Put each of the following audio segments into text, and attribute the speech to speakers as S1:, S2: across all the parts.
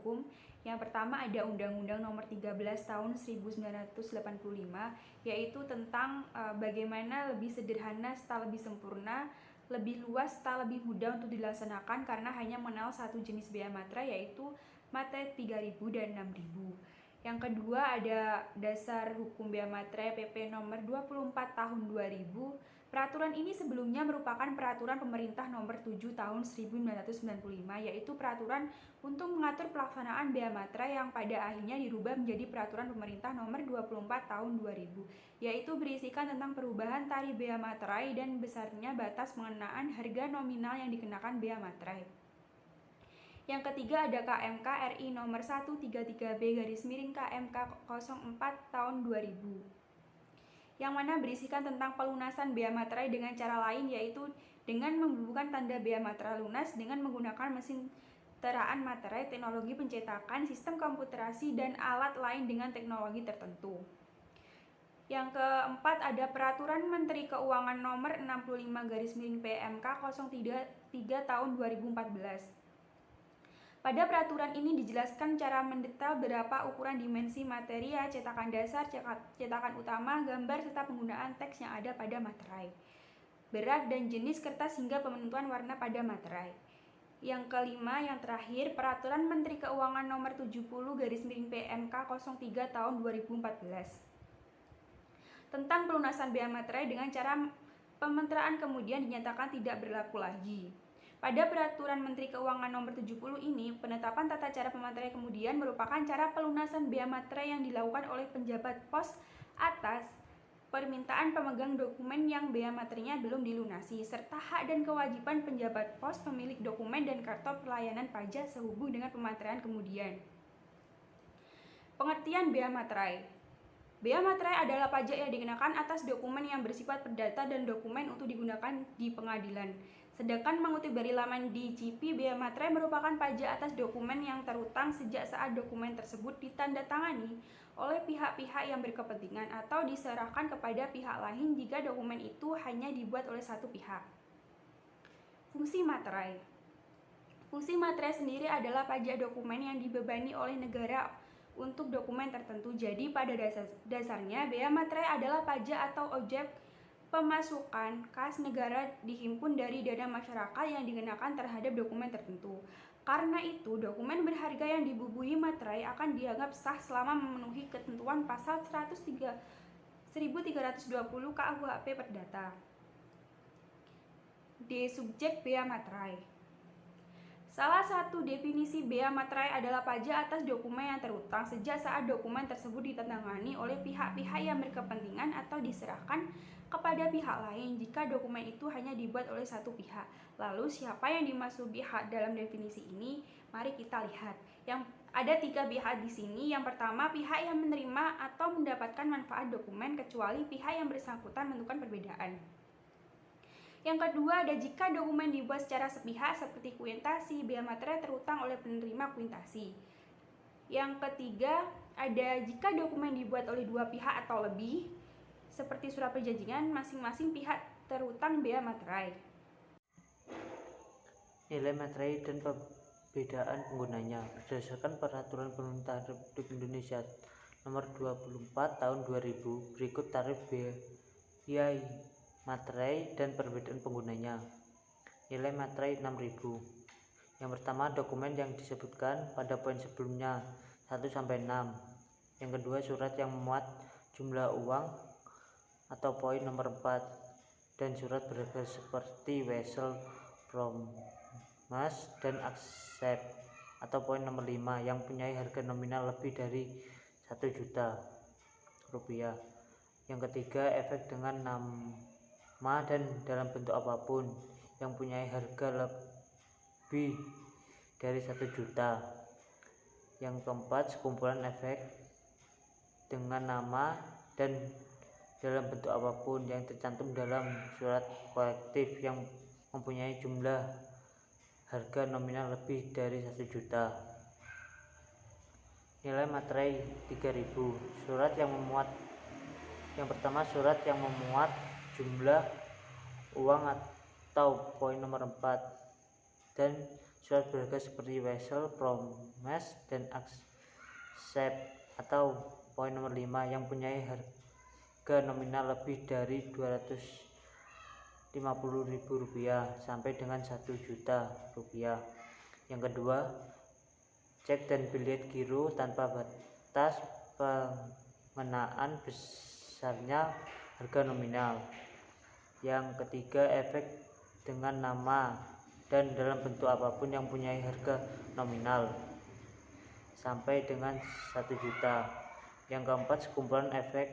S1: hukum. Yang pertama ada Undang-Undang Nomor 13 Tahun 1985, yaitu tentang bagaimana lebih sederhana serta lebih sempurna, lebih luas serta lebih mudah untuk dilaksanakan karena hanya mengenal satu jenis biaya materai, yaitu materai 3.000 dan 6.000. Yang kedua ada Dasar Hukum Biaya Materai PP Nomor 24 Tahun 2000. Peraturan ini sebelumnya merupakan peraturan pemerintah nomor 7 tahun 1995, yaitu peraturan untuk mengatur pelaksanaan biaya materai yang pada akhirnya dirubah menjadi peraturan pemerintah nomor 24 tahun 2000, yaitu berisikan tentang perubahan tarif biaya materai dan besarnya batas pengenaan harga nominal yang dikenakan biaya materai. Yang ketiga ada KMK RI nomor 133B/KMK 04 tahun 2000. Yang mana berisikan tentang pelunasan biaya materai dengan cara lain, yaitu dengan membubuhkan tanda biaya materai lunas dengan menggunakan mesin teraan materai, teknologi pencetakan, sistem komputerasi, dan alat lain dengan teknologi tertentu. Yang keempat ada Peraturan Menteri Keuangan Nomor 65/PMK 03 tahun 2014. Pada peraturan ini dijelaskan cara mendetail berapa ukuran dimensi materia, cetakan dasar, cetakan utama, gambar, serta penggunaan teks yang ada pada materai, berat dan jenis kertas hingga penentuan warna pada materai. Yang kelima, yang terakhir, Peraturan Menteri Keuangan Nomor 70/PMK 03 tahun 2014 tentang pelunasan biaya materai dengan cara pemeteraan kemudian dinyatakan tidak berlaku lagi. Pada Peraturan Menteri Keuangan Nomor 70 ini, penetapan tata cara pematerai kemudian merupakan cara pelunasan biaya materai yang dilakukan oleh penjabat pos atas permintaan pemegang dokumen yang biaya materinya belum dilunasi, serta hak dan kewajiban penjabat pos pemilik dokumen dan kartu pelayanan pajak sehubung dengan pemateraian kemudian. Pengertian biaya materai. Biaya materai adalah pajak yang dikenakan atas dokumen yang bersifat perdata dan dokumen untuk digunakan di pengadilan. Sedangkan mengutip dari laman DJP, biaya materai merupakan pajak atas dokumen yang terutang sejak saat dokumen tersebut ditandatangani oleh pihak-pihak yang berkepentingan atau diserahkan kepada pihak lain jika dokumen itu hanya dibuat oleh satu pihak. Fungsi materai. Fungsi materai sendiri adalah pajak dokumen yang dibebani oleh negara untuk dokumen tertentu. Jadi pada dasarnya biaya materai adalah pajak atau objek pemasukan kas negara dihimpun dari dana masyarakat yang dikenakan terhadap dokumen tertentu. Karena itu, dokumen berharga yang dibubuhi materai akan dianggap sah selama memenuhi ketentuan pasal 1320 KUHP Perdata. D. Subjek biaya materai. Salah satu definisi biaya materai adalah pajak atas dokumen yang terutang sejak saat dokumen tersebut ditandatangani oleh pihak-pihak yang berkepentingan atau diserahkan kepada pihak lain jika dokumen itu hanya dibuat oleh satu pihak. Lalu siapa yang dimaksud pihak dalam definisi ini? Mari kita lihat. Yang ada 3 pihak di sini. Yang pertama, pihak yang menerima atau mendapatkan manfaat dokumen kecuali pihak yang bersangkutan menentukan perbedaan. Yang kedua ada jika dokumen dibuat secara sepihak seperti kuitasi, biaya materai terutang oleh penerima kuitasi. Yang ketiga ada jika dokumen dibuat oleh 2 pihak atau lebih seperti surat perjanjian, masing-masing pihak terutang biaya materai.
S2: Nilai materai dan perbedaan penggunanya. Berdasarkan Peraturan Pemerintah Republik Indonesia Nomor 24 Tahun 2000, berikut tarif biaya materai dan perbedaan penggunanya. Nilai materai 6.000. Yang pertama, dokumen yang disebutkan pada poin sebelumnya 1-6. Yang kedua, surat yang memuat jumlah uang atau poin nomor 4 dan surat berharga seperti wesel, promas, dan accept atau poin nomor 5 yang punya harga nominal lebih dari 1 juta rupiah. Yang ketiga, efek dengan nama dan dalam bentuk apapun yang punya harga lebih dari 1 juta. Yang keempat, sekumpulan efek dengan nama dan dalam bentuk apapun yang tercantum dalam surat kolektif yang mempunyai jumlah harga nominal lebih dari 1 juta. Nilai materai 3.000. Yang pertama, surat yang memuat jumlah uang atau poin nomor 4 dan surat berharga seperti wesel, promise, dan accept. Atau poin nomor 5 yang punya harga nominal lebih dari Rp250.000 sampai dengan Rp1.000.000. Yang kedua, cek dan bilet giro tanpa batas pengenaan besarnya harga nominal. Yang ketiga, efek dengan nama dan dalam bentuk apapun yang punya harga nominal sampai dengan 1 juta. Yang keempat, sekumpulan efek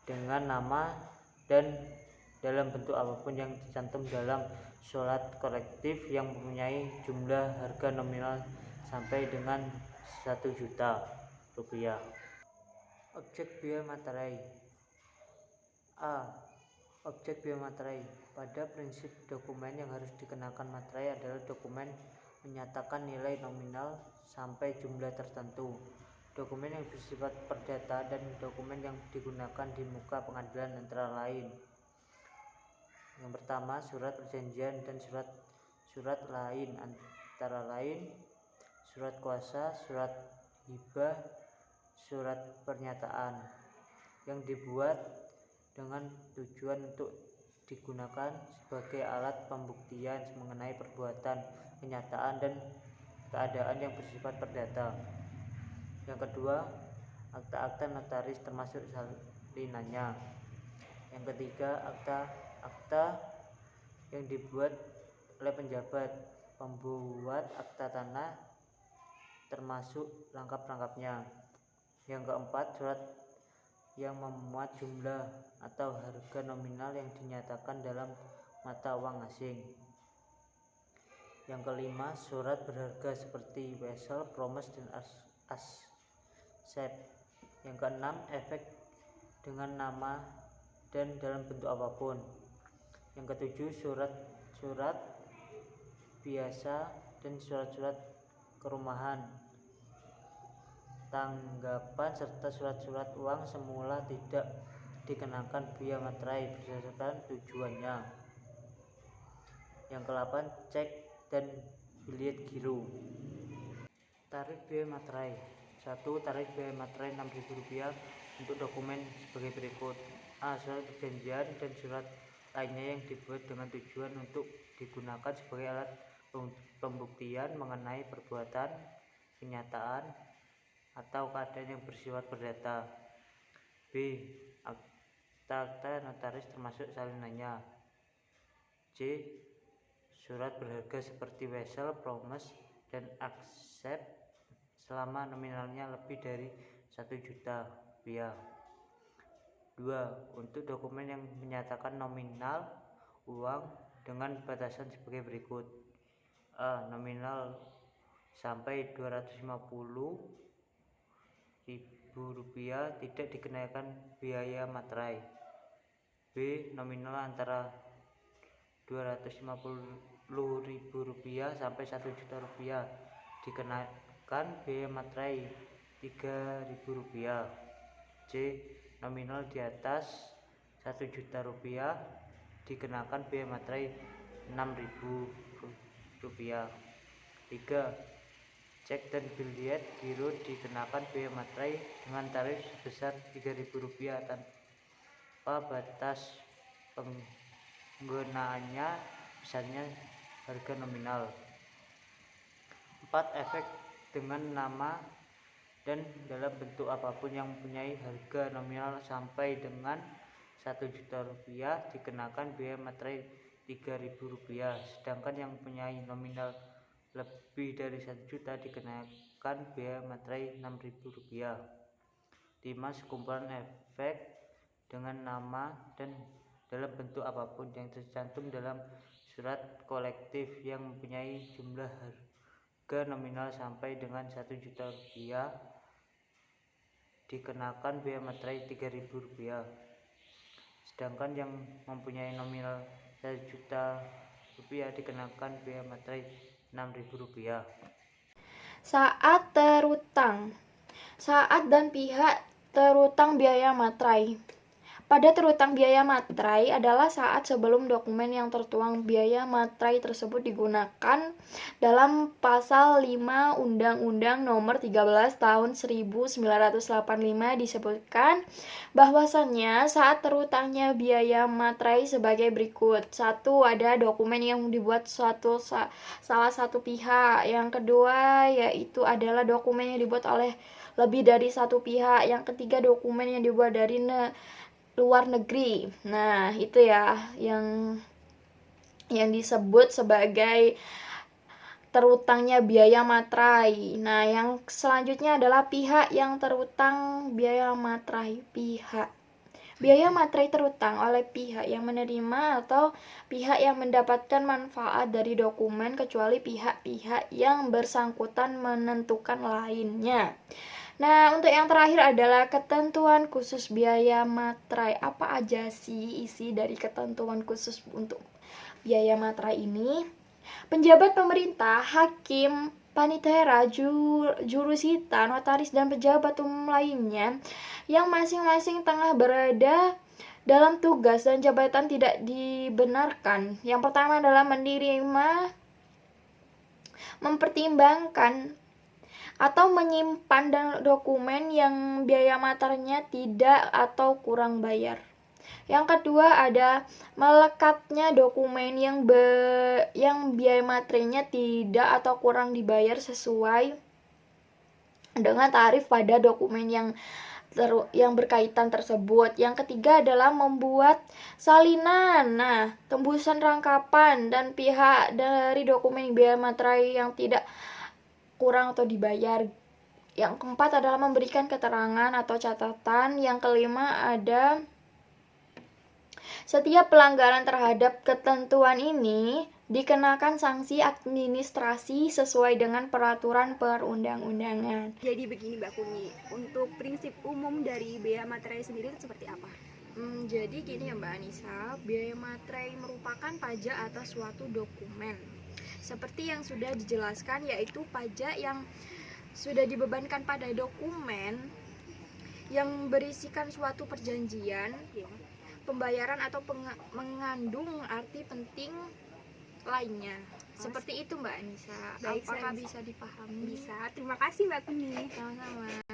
S2: dengan nama dan dalam bentuk apapun yang dicantum dalam surat kolektif yang mempunyai jumlah harga nominal sampai dengan 1 juta rupiah. Objek biaya materai. A. Objek biaya materai. Pada prinsip, dokumen yang harus dikenakan materai adalah dokumen menyatakan nilai nominal sampai jumlah tertentu, dokumen yang bersifat perdata, dan dokumen yang digunakan di muka pengadilan antara lain. Yang pertama, surat perjanjian dan surat lain antara lain surat kuasa, surat hibah, surat pernyataan yang dibuat dengan tujuan untuk digunakan sebagai alat pembuktian mengenai perbuatan, kenyataan, dan keadaan yang bersifat perdata. Yang kedua, akta-akta notaris termasuk salinannya. Yang ketiga, akta yang dibuat oleh penjabat pembuat akta tanah termasuk lengkap-lengkapnya. Yang keempat, surat yang memuat jumlah atau harga nominal yang dinyatakan dalam mata uang asing. Yang kelima, surat berharga seperti wesel, promise, dan accept. Yang keenam, efek dengan nama dan dalam bentuk apapun. Yang ketujuh, surat biasa dan surat-surat kerumahan, tanggapan, serta surat-surat uang semula tidak dikenakan biaya materai berdasarkan tujuannya. Yang ke-8, cek dan bilet giro. Tarif biaya materai. 1. Tarif biaya materai Rp6.000 untuk dokumen sebagai berikut. A. Surat perjanjian dan surat lainnya yang dibuat dengan tujuan untuk digunakan sebagai alat pembuktian mengenai perbuatan, kenyataan, atau keadaan yang bersifat perdata. B. Akta notaris termasuk salinannya. C. Surat berharga seperti wesel, promise, dan accept selama nominalnya lebih dari Rp1 juta. 2. Untuk dokumen yang menyatakan nominal uang dengan batasan sebagai berikut. A. Nominal sampai Rp250.000 tidak dikenakan biaya materai. B. Nominal antara Rp250.000 sampai Rp1 juta dikenakan biaya materai Rp3.000. C. Nominal di atas Rp1 juta dikenakan biaya materai Rp6.000. 3. Cek dan bilet giro dikenakan biaya materai dengan tarif sebesar Rp3.000 tanpa batas penggunaannya besarnya harga nominal. 4. Efek dengan nama dan dalam bentuk apapun yang mempunyai harga nominal sampai dengan Rp1 juta dikenakan biaya materai Rp3.000, sedangkan yang mempunyai nominal lebih dari Rp1 juta dikenakan biaya materai Rp6.000. 5. Sekumpulan efek dengan nama dan dalam bentuk apapun yang tercantum dalam surat kolektif yang mempunyai jumlah harga nominal sampai dengan Rp1 juta dikenakan biaya materai Rp3.000, sedangkan yang mempunyai nominal Rp1 juta dikenakan biaya materai Rp6.000.
S3: Saat terutang. Saat dan pihak terutang biaya materai. pada terutang biaya materai adalah saat sebelum dokumen yang tertuang biaya materai tersebut digunakan. Dalam pasal 5 Undang-Undang Nomor 13 Tahun 1985 disebutkan bahwasannya saat terutangnya biaya materai sebagai berikut. 1. Ada dokumen yang dibuat salah satu pihak. Yang kedua yaitu adalah dokumen yang dibuat oleh lebih dari satu pihak. Yang ketiga, dokumen yang dibuat dari luar negeri. Nah, itu ya yang disebut sebagai terutangnya biaya materai. Nah, yang selanjutnya adalah pihak yang terutang biaya materai. Biaya materai terutang oleh pihak yang menerima atau pihak yang mendapatkan manfaat dari dokumen kecuali pihak-pihak yang bersangkutan menentukan lainnya. Nah, untuk yang terakhir adalah ketentuan khusus biaya materai. Apa aja sih isi dari ketentuan khusus untuk biaya materai ini? Penjabat pemerintah, hakim, panitera, jurusita, notaris, dan pejabat umum lainnya yang masing-masing tengah berada dalam tugas dan jabatan tidak dibenarkan. Yang pertama adalah menerima, mempertimbangkan, atau menyimpan dokumen yang biaya materainya tidak atau kurang bayar. Yang kedua ada melekatnya dokumen yang biaya materainya tidak atau kurang dibayar sesuai dengan tarif pada dokumen yang berkaitan tersebut. Yang ketiga adalah membuat salinan, tembusan rangkapan dan pihak dari dokumen biaya materai yang tidak kurang atau dibayar. Yang keempat adalah memberikan keterangan atau catatan. Yang kelima ada setiap pelanggaran terhadap ketentuan ini dikenakan sanksi administrasi sesuai dengan peraturan perundang-undangan.
S1: Jadi begini Mbak Kuni, untuk prinsip umum dari biaya materai sendiri itu seperti apa?
S3: Jadi gini ya Mbak Anissa, biaya materai merupakan pajak atas suatu dokumen. Seperti yang sudah dijelaskan, yaitu pajak yang sudah dibebankan pada dokumen yang berisikan suatu perjanjian, pembayaran atau mengandung arti penting lainnya. Seperti itu Mbak Anissa.
S1: Baik,
S3: apakah
S1: saya
S3: bisa dipahami?
S1: Bisa. Terima kasih Mbak Kuni.
S3: Sama-sama.